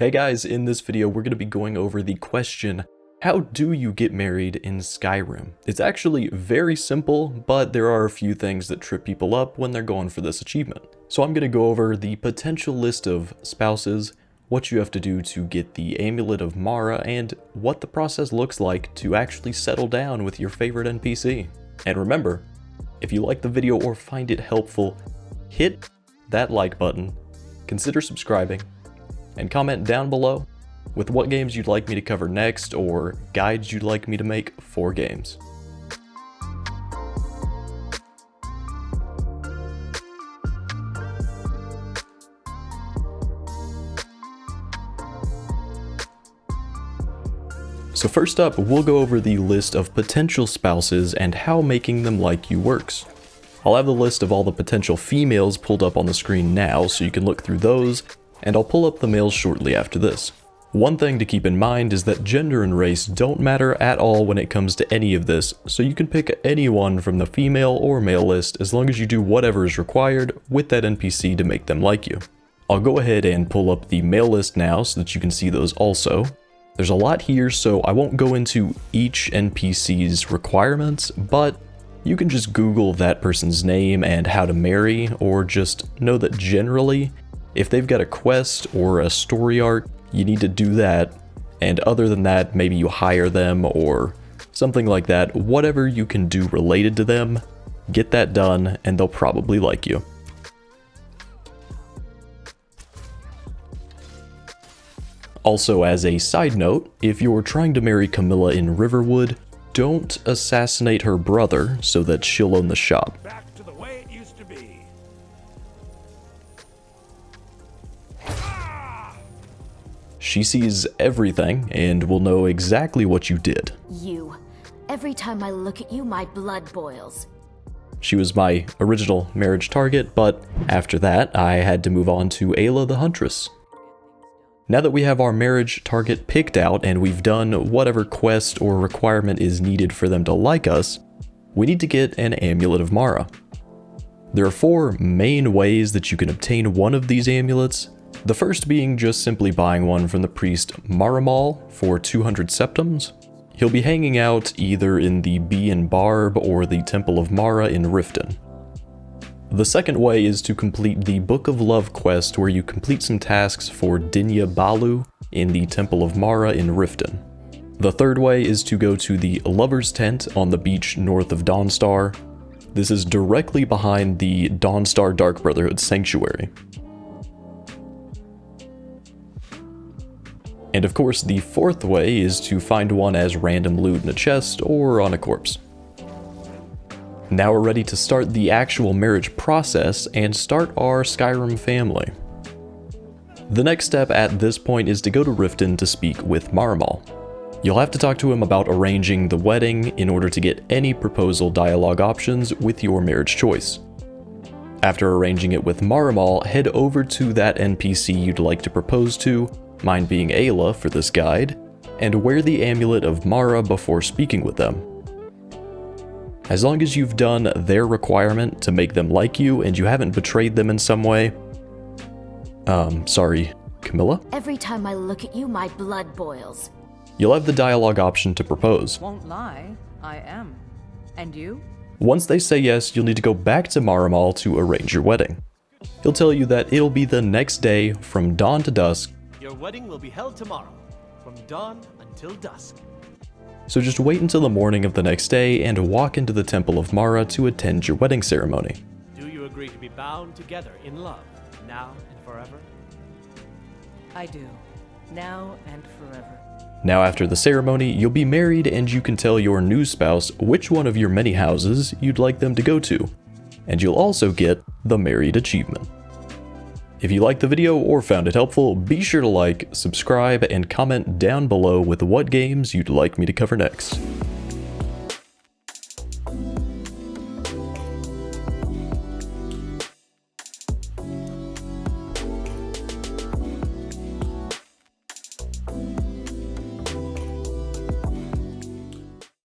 Hey guys, in this video we're going to be going over the question, how do you get married in Skyrim? It's actually very simple, but there are a few things that trip people up when they're going for this achievement. So I'm going to go over the potential list of spouses, what you have to do to get the Amulet of Mara, and what the process looks like to actually settle down with your favorite NPC. And remember, if you like the video or find it helpful, hit that like button, consider subscribing, and comment down below with what games you'd like me to cover next or guides you'd like me to make for games. So first up, we'll go over the list of potential spouses and how making them like you works. I'll have the list of all the potential females pulled up on the screen now so you can look through those, and I'll pull up the males shortly after this. One thing to keep in mind is that gender and race don't matter at all when it comes to any of this, so you can pick anyone from the female or male list as long as you do whatever is required with that NPC to make them like you. I'll go ahead and pull up the male list now so that you can see those also. There's a lot here, so I won't go into each NPC's requirements, but you can just Google that person's name and how to marry, or just know that generally, if they've got a quest or a story arc, you need to do that, and other than that, maybe you hire them or something like that. Whatever you can do related to them, get that done, and they'll probably like you. Also, as a side note, if you're trying to marry Camilla in Riverwood, don't assassinate her brother so that she'll own the shop. Back to the way it used to be. She sees everything and will know exactly what you did. You. Every time I look at you, my blood boils. She was my original marriage target, but after that, I had to move on to Ayla the Huntress. Now that we have our marriage target picked out and we've done whatever quest or requirement is needed for them to like us, we need to get an Amulet of Mara. There are 4 main ways that you can obtain one of these amulets. The first being just simply buying one from the priest Marimal for 200 septims. He'll be hanging out either in the Bee and Barb or the Temple of Mara in Riften. The second way is to complete the Book of Love quest, where you complete some tasks for Dinya Balu in the Temple of Mara in Riften. The third way is to go to the Lover's Tent on the beach north of Dawnstar. This is directly behind the Dawnstar Dark Brotherhood Sanctuary. And of course, the fourth way is to find one as random loot in a chest or on a corpse. Now we're ready to start the actual marriage process and start our Skyrim family. The next step at this point is to go to Riften to speak with Marimal. You'll have to talk to him about arranging the wedding in order to get any proposal dialogue options with your marriage choice. After arranging it with Marimal, head over to that NPC you'd like to propose to, mine being Ayla for this guide, and wear the Amulet of Mara before speaking with them. As long as you've done their requirement to make them like you and you haven't betrayed them in some way. Sorry, Camilla? Every time I look at you, my blood boils. You'll have the dialogue option to propose. Won't lie, I am. And you? Once they say yes, you'll need to go back to Marimal to arrange your wedding. He'll tell you that it'll be the next day from dawn to dusk. Your wedding will be held tomorrow, from dawn until dusk. So just wait until the morning of the next day and walk into the Temple of Mara to attend your wedding ceremony. Do you agree to be bound together in love, now and forever? I do. Now and forever. Now after the ceremony, you'll be married and you can tell your new spouse which one of your many houses you'd like them to go to. And you'll also get the married achievement. If you liked the video or found it helpful, be sure to like, subscribe, and comment down below with what games you'd like me to cover next.